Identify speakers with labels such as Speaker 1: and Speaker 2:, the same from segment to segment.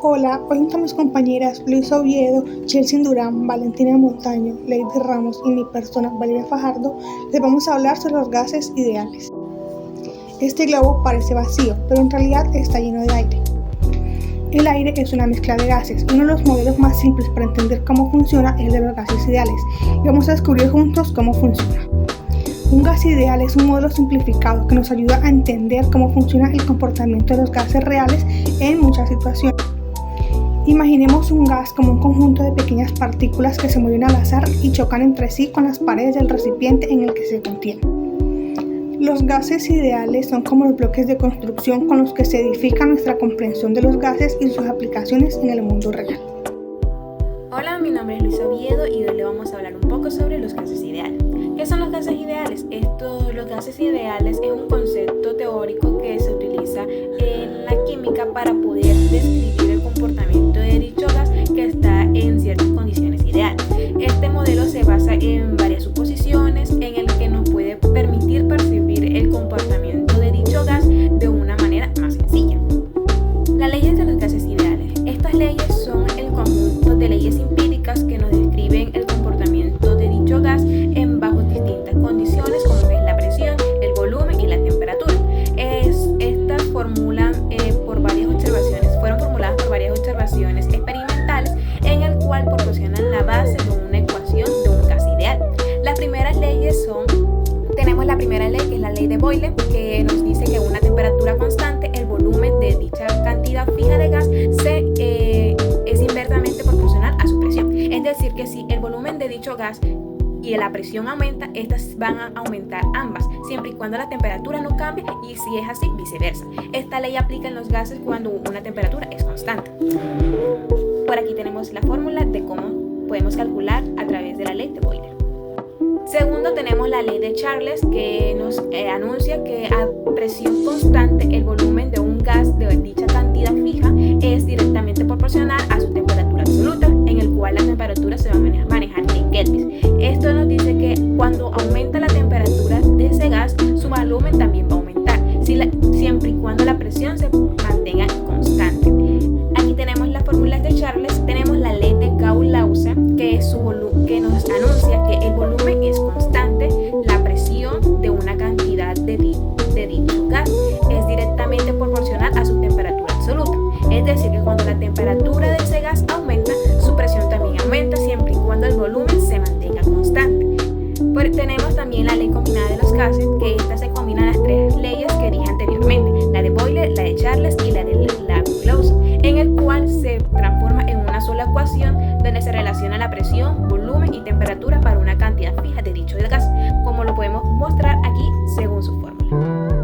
Speaker 1: Hola, hoy junto a mis compañeras Luisa Oviedo, Chelsea Durán, Valentina Montaño, Lady Ramos y mi persona Valeria Fajardo les vamos a hablar sobre los gases ideales. Este globo parece vacío, pero en realidad está lleno de aire. El aire es una mezcla de gases. Uno de los modelos más simples para entender cómo funciona es el de los gases ideales y vamos a descubrir juntos cómo funciona. Un gas ideal es un modelo simplificado que nos ayuda a entender cómo funciona el comportamiento de los gases reales en muchas situaciones. Imaginemos un gas como un conjunto de pequeñas partículas que se mueven al azar y chocan entre sí con las paredes del recipiente en el que se contiene. Los gases ideales son como los bloques de construcción con los que se edifica nuestra comprensión de los gases y sus aplicaciones en el mundo real.
Speaker 2: Hola, mi nombre es Luisa Oviedo y hoy le vamos a hablar un poco sobre los gases ideales. ¿Qué son los gases ideales? Los gases ideales es un concepto teórico que se utiliza en la química para poder describir el comportamiento de dicho gas que está en ciertas condiciones ideales. Este modelo se basa en varias suposiciones en el que nos puede permitir percibir el comportamiento de dicho gas de una manera más sencilla. Las leyes de los gases ideales. Estas leyes son el conjunto de leyes empíricas que nos describen el comportamiento de dicho gas bajo distintas condiciones como es la presión, el volumen y la temperatura. Estas fueron formuladas por varias observaciones experimentales en el cual proporcionan la base de una ecuación de un gas ideal. Las primeras leyes tenemos la primera ley, que es la ley de Boyle, que nos dice que a una temperatura constante el volumen de dicha cantidad fija de gas es inversamente proporcional a su presión. Es decir, que si el volumen de dicho gas y la presión aumenta, estas van a aumentar ambas, siempre y cuando la temperatura no cambie, y si es así, viceversa. Esta ley aplica en los gases cuando una temperatura es constante. Por aquí tenemos la fórmula de cómo podemos calcular a través de la ley de Boyle. Segundo, tenemos la ley de Charles, que nos anuncia que a presión constante el volumen de un gas de dicha cantidad fija es directamente proporcional a su temperatura absoluta, en el cual la temperatura se va a manejar en Kelvin. Esto nos dice que cuando aumenta la temperatura de ese gas, su volumen también va a aumentar, siempre y cuando la presión se mantenga constante. Aquí tenemos las fórmulas de Charles. Tenemos la ley de Gauss-Lause, que nos anuncia que el volumen es constante, la presión de una cantidad de dicho gas es directamente proporcional a su temperatura absoluta. Es decir, que cuando la temperatura de ese gas aumenta, su presión también aumenta, siempre y cuando el volumen se mantenga constante. Tenemos también la ley combinada de los gases, que esta se combina las tres leyes que dije anteriormente, la de Boyle, la de Charles y la de Gauss, en el cual se transforma en una sola ecuación donde se relaciona la presión, volumen y temperatura para una cantidad fija de dicho gas, como lo podemos mostrar aquí según su fórmula.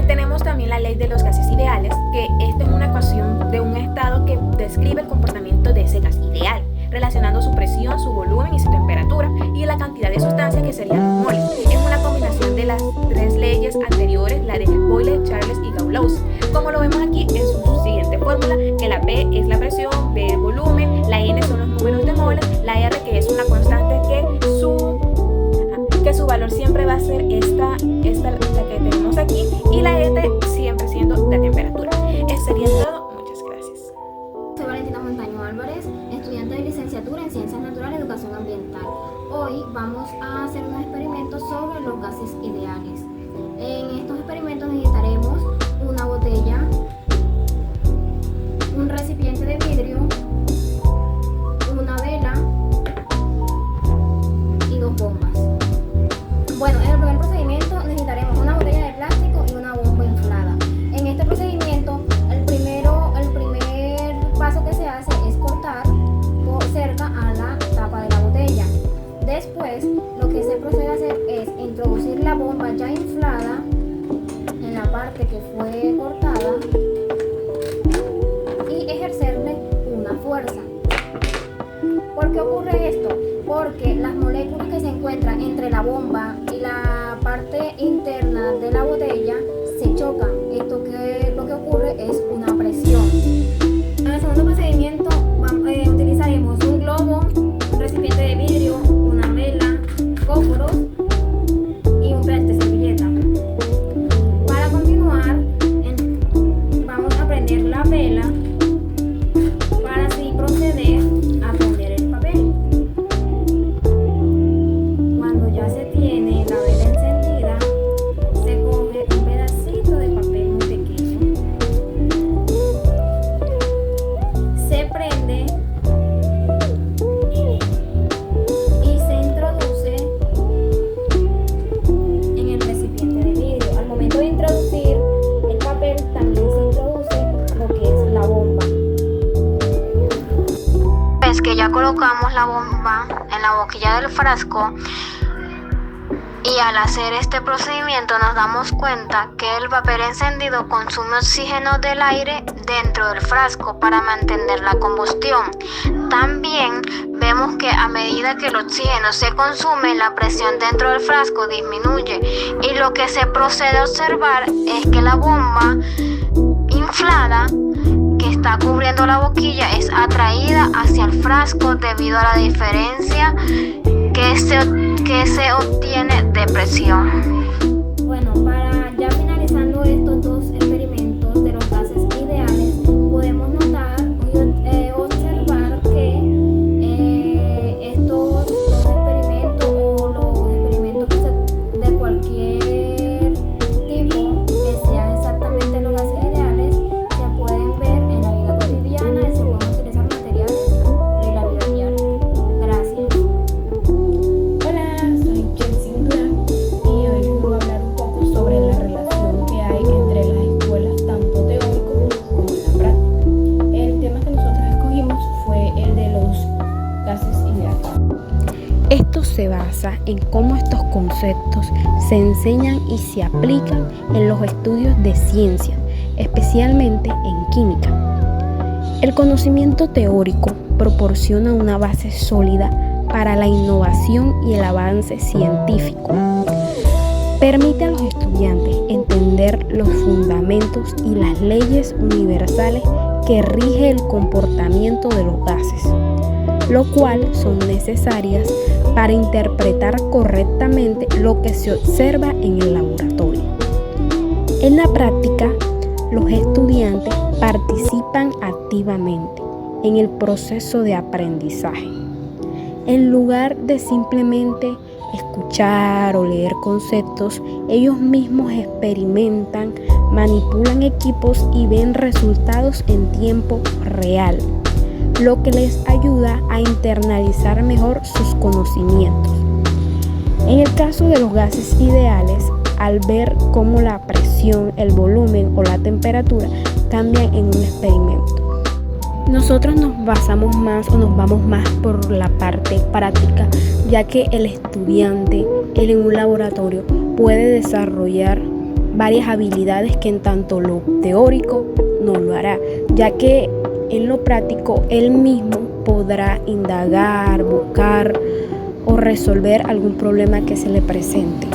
Speaker 2: Tenemos también la ley de los gases ideales, que esta es una ecuación de un estado que describe el comportamiento de ese gas ideal, relacionando su presión, su volumen y su temperatura y la cantidad de sustancia que serían los moles. Es una combinación de las tres leyes anteriores, la de Boyle, Charles y Gauss. Como lo vemos aquí en su siguiente fórmula, que la P es la presión, B el volumen, la N son los números de moles, la R que es una constante que su valor siempre va a ser esta la que tenemos aquí, y la E siempre siendo la temperatura. Eso sería todo. Muchas gracias.
Speaker 3: Soy Valentina Montaño Álvarez, estudiante de licenciatura en Ciencias Naturales y Educación Ambiental. Hoy vamos a hacer unos experimentos sobre los gases ideales. En estos experimentos necesitaremos una botella, un recipiente de vidrio, una vela y dos bombas. Bueno, en el primer procedimiento necesitaremos una botella de plástico y una bomba inflada. En este procedimiento, el primer paso que se hace es cortar cerca a la tapa de la botella. Después, lo que se procede a hacer es introducir la bomba ya inflada en la parte que fue cortada y ejercerle una fuerza. ¿Por qué ocurre esto? Porque las moléculas que se encuentran entre la bomba y la parte interna de la botella se chocan. Lo que ocurre es una presión. En el segundo procedimiento utilizaremos un globo, un recipiente de vidrio, una vela, fósforos y un pedazo de servilleta. Para continuar, vamos a prender la vela colocamos la bomba en la boquilla del frasco y al hacer este procedimiento nos damos cuenta que el papel encendido consume oxígeno del aire dentro del frasco para mantener la combustión. También vemos que a medida que el oxígeno se consume, la presión dentro del frasco disminuye y lo que se procede a observar es que la bomba inflada que está cubriendo la boquilla es atraída hacia el frasco debido a la diferencia que se obtiene de presión. Bueno, para ya finalizando estos dos experimentos de los gases ideales, podemos notar y observar que estos dos experimentos o los experimentos de cualquier tipo que sean exactamente los gases ideales se pueden ver en la vida cotidiana y se pueden utilizar materiales de la vida diaria. Gracias.
Speaker 4: Hola, soy Chelsea Durán y hoy les voy a hablar un poco sobre la relación que hay entre las escuelas tanto teórico como en la práctica. El tema que nosotros escogimos fue el de los gases ideales.
Speaker 5: Esto se basa en cómo estos conceptos se enseñan y se aplican en los estudios de ciencia, especialmente en química. El conocimiento teórico proporciona una base sólida para la innovación y el avance científico. Permite a los estudiantes entender los fundamentos y las leyes universales que rige el comportamiento de los gases, lo cual son necesarias para interpretar correctamente lo que se observa en el laboratorio. En la práctica, los estudiantes participan activamente en el proceso de aprendizaje. En lugar de simplemente escuchar o leer conceptos, ellos mismos experimentan, manipulan equipos y ven resultados en tiempo real, lo que les ayuda a internalizar mejor sus conocimientos. En el caso de los gases ideales, al ver cómo la presión, el volumen o la temperatura cambian en un experimento, nosotros nos basamos más o nos vamos más por la parte práctica, ya que el estudiante en un laboratorio puede desarrollar varias habilidades que en tanto lo teórico no lo hará, ya que en lo práctico él mismo podrá indagar, buscar o resolver algún problema que se le presente.